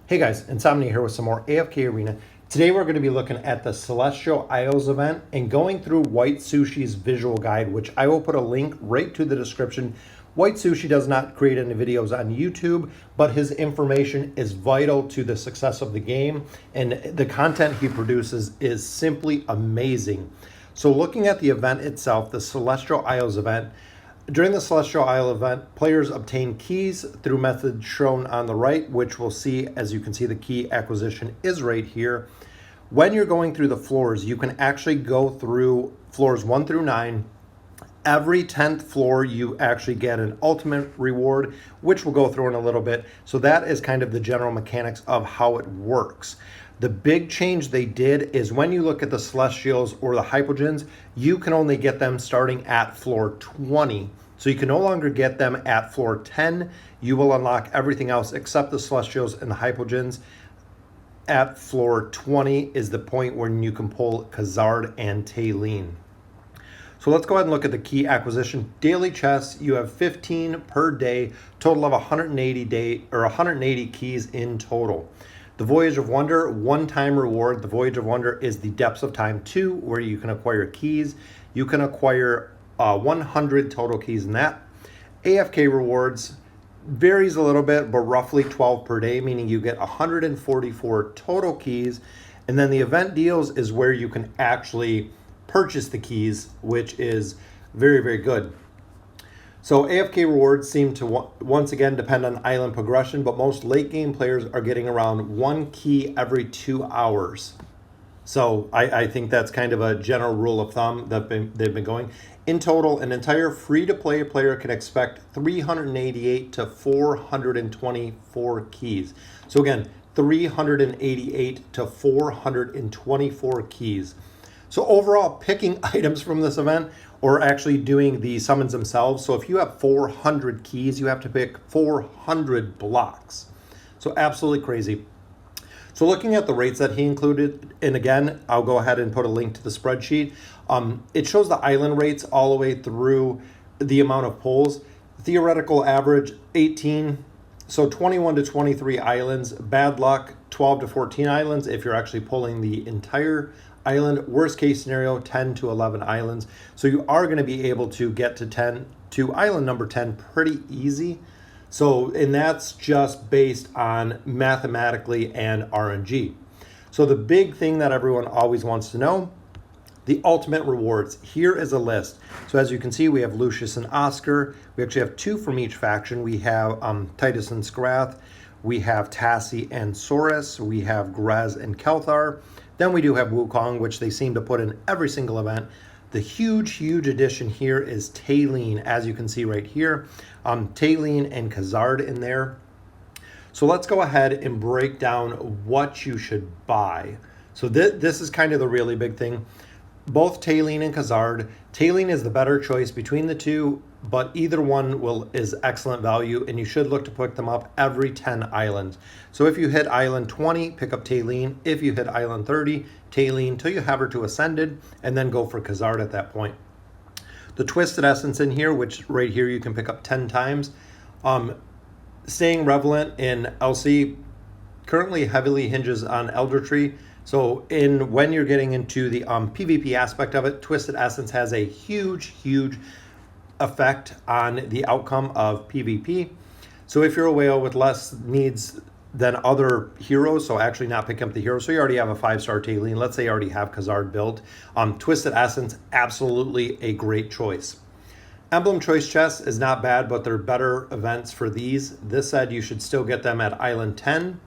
Hey guys, Insomnia here with some more AFK Arena. Today we're going to be looking at the Celestial Arena. Today we're going to be looking at the Celestial Isles event and going through WhiteSushii's visual guide, which I will put a link right to the description. WhiteSushii does not create any videos on YouTube, but his information is vital to the success of the game, and the content he produces is simply amazing. So looking at the event itself, the Celestial Isles event, during the Celestial Isle event, players obtain keys through methods shown on the right, which we'll see. As you can see, the key acquisition is right here. When you're going through the floors, you can actually go through floors 1 through 9. Every 10th floor, you actually get an ultimate reward, which we'll go through in a little bit. So that is kind of the general mechanics of how it works. The big change they did is when you look at the Celestials or the Hypogeans, you can only get them starting at floor 20. So you can no longer get them at floor 10. You will unlock everything else except the Celestials and the Hypogeans. At floor 20 is the point when you can pull Khazard and Talene. So let's go ahead and look at the key acquisition. Daily chests, you have 15 per day, total of 180 keys in total. The Voyage of Wonder, one-time reward. The Voyage of Wonder is the Depths of Time 2, where you can acquire keys. You can acquire 100 total keys in that. AFK rewards varies a little bit, but roughly 12 per day, meaning you get 144 total keys. And then the event deals is where you can actually purchase the keys, which is very, very good. So AFK rewards seem to once again depend on island progression, but most late game players are getting around 1 key every 2 hours. So I think that's kind of a general rule of thumb that they've been going. In total, an entire free-to-play player can expect 388 to 424 keys. So again, 388 to 424 keys. So overall, picking items from this event or actually doing the summons themselves. So if you have 400 keys, you have to pick 400 blocks. So absolutely crazy. So looking at the rates that he included, and again, I'll go ahead and put a link to the spreadsheet. It shows the island rates all the way through the amount of pulls. Theoretical average, 18. So 21 to 23 islands. Bad luck, 12 to 14 islands if you're actually pulling the entire island. Worst case scenario, 10 to 11 islands. So you are going to be able to get to island number 10 pretty easy. So, and that's just based on mathematically and RNG. So the big thing that everyone always wants to know, the ultimate rewards. Here is a list. So as you can see, we have Lucius and Oscar. We actually have 2 from each faction. We have Titus and Scrath. We have Tassie and Saurus. We have Grez and Kelthar. Then we do have Wukong, which they seem to put in every single event. The huge addition here is Talene, as you can see right here. Talene and Khazard in there. So let's go ahead and break down what you should buy. So this is kind of the really big thing. Both Talene and Khazard. Talene is the better choice between the two, but either one is excellent value, and you should look to pick them up every 10 islands. So if you hit island 20, pick up Talene. If you hit island 30, Talene till you have her to Ascended, and then go for Khazard at that point. The Twisted Essence in here, which right here you can pick up 10 times. Staying relevant in LC currently heavily hinges on Elder Tree. So when you're getting into the PvP aspect of it, Twisted Essence has a huge effect on the outcome of PvP. So if you're a whale with less needs than other heroes, so actually not picking up the hero, so you already have a 5-star Talene, let's say you already have Khazard built, Twisted Essence, absolutely a great choice. Emblem Choice Chests is not bad, but they're better events for these. This said, you should still get them at Island 10,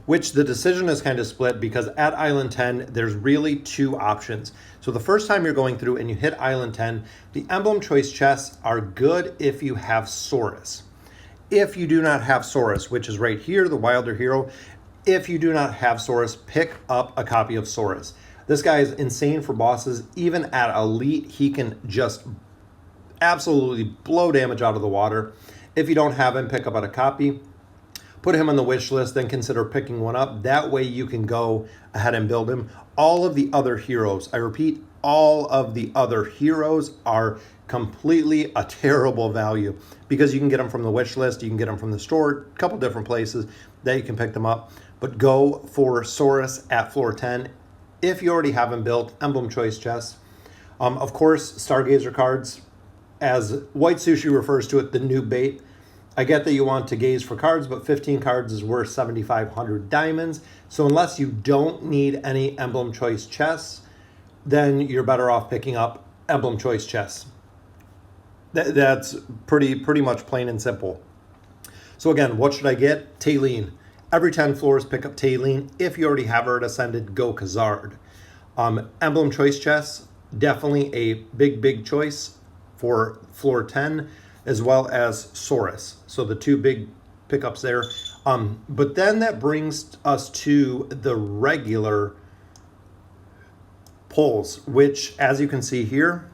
which the decision is kind of split because at Island 10, there's really 2 options. So the first time you're going through and you hit Island 10, the Emblem Choice Chests are good if you have Saurus. If you do not have Saurus, which is right here, the Wilder Hero, if you do not have Saurus, pick up a copy of Saurus. This guy is insane for bosses. Even at Elite, he can just absolutely blow damage out of the water. If you don't have him, pick up a copy. Put him on the wish list, then consider picking one up. That way you can go ahead and build him. All of the other heroes, I repeat, all of the other heroes are completely a terrible value because you can get them from the wish list, you can get them from the store, a couple different places that you can pick them up. But go for Saurus at floor 10 if you already have them built, emblem choice chests. Of course, Stargazer cards, as WhiteSushii refers to it, the new bait. I get that you want to gaze for cards, but 15 cards is worth 7,500 diamonds. So unless you don't need any emblem choice chests, then you're better off picking up emblem choice chests. That's pretty much plain and simple. So again, what should I get? Talene. Every 10 floors, pick up Talene. If you already have her at Ascended, go Khazard. Emblem choice chests, definitely a big choice for floor 10, as well as Saurus. So the two big pickups there. But then that brings us to the regular pulls, which, as you can see here,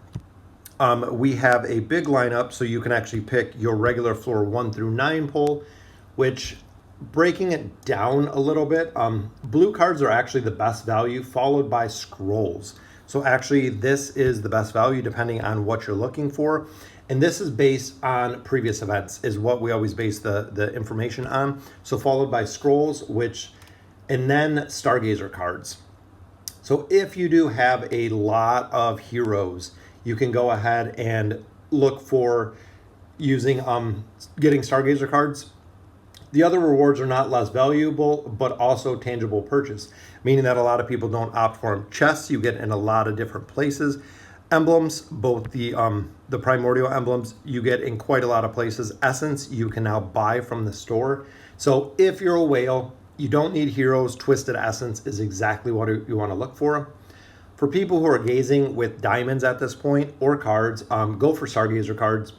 we have a big lineup, so you can actually pick your regular floor 1 through 9 pull, which, breaking it down a little bit, blue cards are actually the best value, followed by scrolls. So actually this is the best value depending on what you're looking for. And this is based on previous events, is what we always base the information on. So followed by scrolls, and then Stargazer cards. So if you do have a lot of heroes, you can go ahead and look for using getting Stargazer cards. The other rewards are not less valuable, but also tangible purchase, meaning that a lot of people don't opt for them. Chests you get in a lot of different places. Emblems, both the primordial emblems, you get in quite a lot of places. Essence, you can now buy from the store. So if you're a whale, you don't need heroes. Twisted Essence is exactly what you want to look for. For people who are gazing with diamonds at this point or cards, go for Stargazer cards.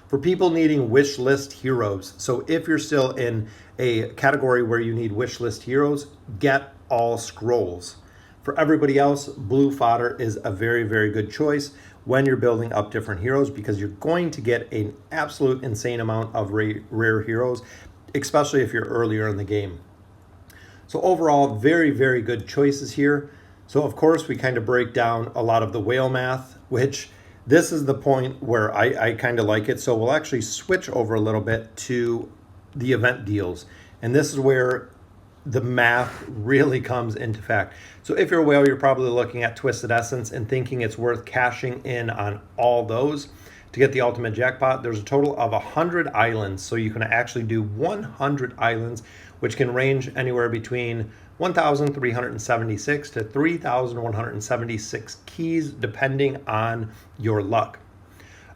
For people needing wish list heroes, so if you're still in a category where you need wish list heroes, get all scrolls. For everybody else, blue fodder is a very good choice when you're building up different heroes, because you're going to get an absolute insane amount of rare heroes, especially if you're earlier in the game. So overall, very good choices here. So of course, we kind of break down a lot of the whale math, which this is the point where I kind of like it. So we'll actually switch over a little bit to the event deals. And this is where the math really comes into fact. So if you're a whale, you're probably looking at Twisted Essence and thinking it's worth cashing in on all those to get the ultimate jackpot. There's a total of 100 islands. So you can actually do 100 islands, which can range anywhere between 1,376 to 3,176 keys, depending on your luck.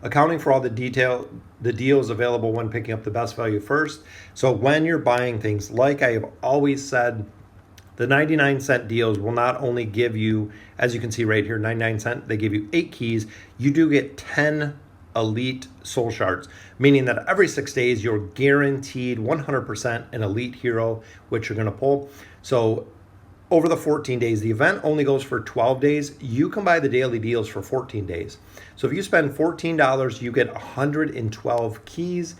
Accounting for all the deals available when picking up the best value first. So when you're buying things, like I have always said, the 99-cent deals will not only give you, as you can see right here, 99 cents, they give you 8 keys. You do get 10 elite soul shards, meaning that every 6 days you're guaranteed 100% an elite hero, which you're going to pull. So over the 14 days, the event only goes for 12 days. You can buy the daily deals for 14 days. So if you spend $14, you get 112 keys,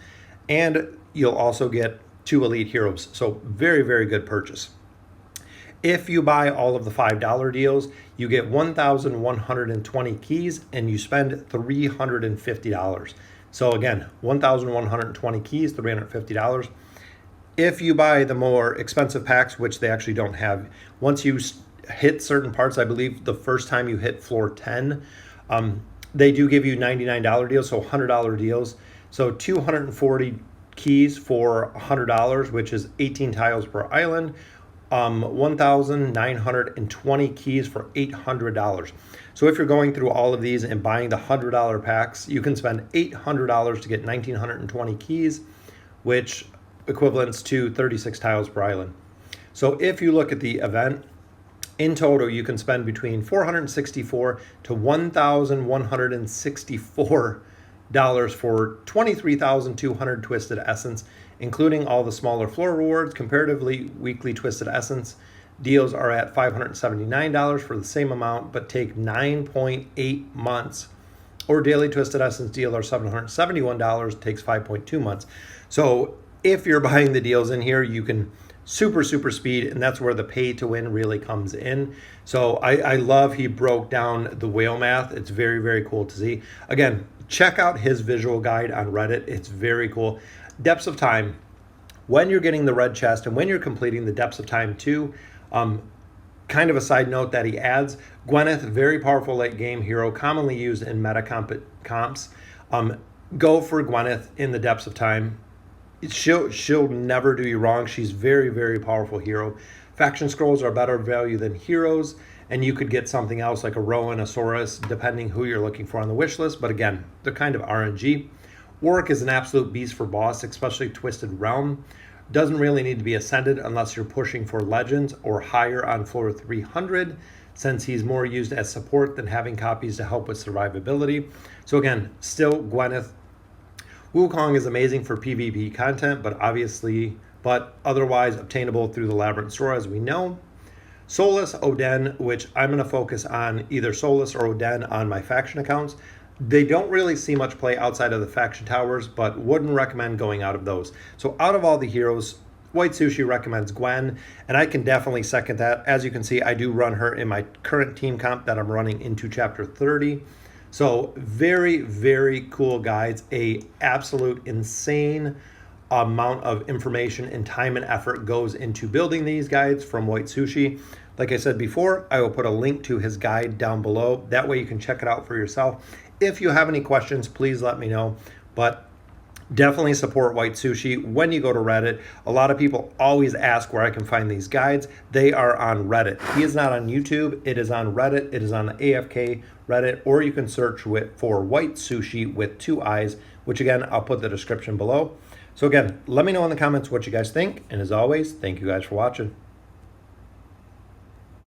and you'll also get 2 elite heroes. So very good purchase. If you buy all of the $5 deals, you get 1,120 keys and you spend $350. So again, 1,120 keys, $350. If you buy the more expensive packs, which they actually don't have, once you hit certain parts, I believe the first time you hit floor 10, they do give you $99 deals, so $100 deals. So 240 keys for $100, which is 18 tiles per island. 1,920 keys for $800. So if you're going through all of these and buying the $100 packs, you can spend $800 to get 1,920 keys, which equivalents to 36 tiles per island. So if you look at the event, in total, you can spend between $464 to $1,164 for 23,200 Twisted Essence, including all the smaller floor rewards. Comparatively, weekly Twisted Essence deals are at $579 for the same amount, but take 9.8 months. Or daily Twisted Essence deal are $771, takes 5.2 months. So if you're buying the deals in here, you can super, super speed, and that's where the pay to win really comes in. So I love he broke down the whale math. It's very, very cool to see. Again, check out his visual guide on Reddit. It's very cool. Depths of time. When you're getting the red chest and when you're completing the depths of time too, kind of a side note that he adds, Gwyneth, very powerful late game hero, commonly used in meta comps. Go for Gwyneth in the depths of time. She'll never do you wrong. She's very, very powerful hero. Faction scrolls are better value than heroes, and you could get something else like a Rowan, a Saurus, depending who you're looking for on the wish list. But again, they're kind of RNG. Warwick is an absolute beast for boss, especially Twisted Realm. Doesn't really need to be ascended unless you're pushing for legends or higher on floor 300, since he's more used as support than having copies to help with survivability. So again, still Gwyneth. Wukong is amazing for PvP content, but otherwise obtainable through the Labyrinth store, as we know. Solus, Oden, which I'm going to focus on either Solus or Oden on my faction accounts. They don't really see much play outside of the faction towers, but wouldn't recommend going out of those. So out of all the heroes, WhiteSushii recommends Gwen, and I can definitely second that. As you can see, I do run her in my current team comp that I'm running into chapter 30. So very, very cool guides. A absolute insane amount of information and time and effort goes into building these guides from WhiteSushii. Like I said before, I will put a link to his guide down below. That way you can check it out for yourself. If you have any questions, please let me know. But definitely support WhiteSushii when you go to Reddit. A lot of people always ask where I can find these guides. They are on Reddit. He is not on YouTube. It is on Reddit. It is on the AFK Reddit, or you can search for WhiteSushii with 2 eyes, which again, I'll put the description below. So again, let me know in the comments what you guys think. And as always, thank you guys for watching.